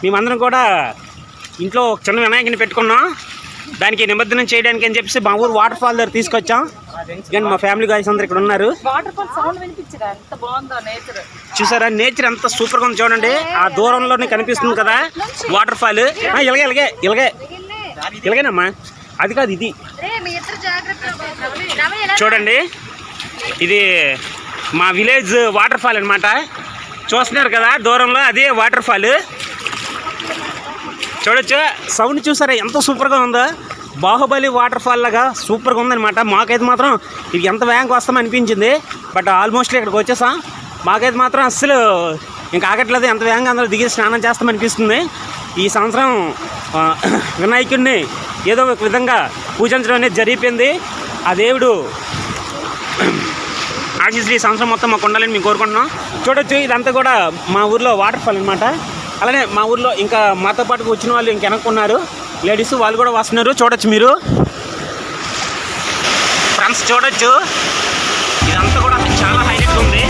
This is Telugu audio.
మేమందరం కూడా ఇంట్లో చిన్న వినాయకుని పెట్టుకున్నాం. దానికి నిమజ్జనం చేయడానికి అని చెప్పేసి మా ఊరు వాటర్ ఫాల్ దగ్గర తీసుకొచ్చాం. కానీ మా ఫ్యామిలీ గాయస్ అందరు ఇక్కడ ఉన్నారు. చూసారా నేచర్ ఎంత సూపర్గా ఉంది చూడండి. ఆ దూరంలోనే కనిపిస్తుంది కదా వాటర్ ఫాల్. ఇలాగేనమ్మా, అది కాదు ఇది చూడండి. ఇది మా విలేజ్ వాటర్ ఫాల్ అనమాట. చూస్తున్నారు కదా దూరంలో, అదే వాటర్ ఫాల్. చూడొచ్చు, సౌండ్ చూసారా ఎంత సూపర్గా ఉందో. బాహుబలి వాటర్ ఫాల్ లాగా సూపర్గా ఉందన్నమాట. మాకైతే మాత్రం ఇది ఎంత వేగంగా వస్తామని అనిపించింది. బట్ ఆల్మోస్ట్ ఇక్కడికి వచ్చేసాం. మాకైతే మాత్రం అస్సలు ఇంకా ఆగట్లేదు. ఎంత వేగంగా అందరూ దిగి స్నానం చేస్తామనిపిస్తుంది. ఈ సంవత్సరం వినాయకుడిని ఏదో ఒక విధంగా పూజించడం అనేది జరిగిపోయింది. ఆ దేవుడు ఆశీస్సులు ఈ సంవత్సరం మొత్తం మాకు ఉండాలని మేము కోరుకుంటున్నాం. చూడొచ్చు, ఇదంతా కూడా మా ఊర్లో వాటర్ ఫాల్ అనమాట. అలానే మా ఊర్లో ఇంకా మాతో పాటు వచ్చిన వాళ్ళు ఇంక వెనక్కున్నారు లేడీస్, వాళ్ళు కూడా వస్తున్నారు. చూడొచ్చు మీరు ఫ్రెండ్స్, చూడొచ్చు ఇదంతా కూడా చాలా హైలైట్ ఉంది.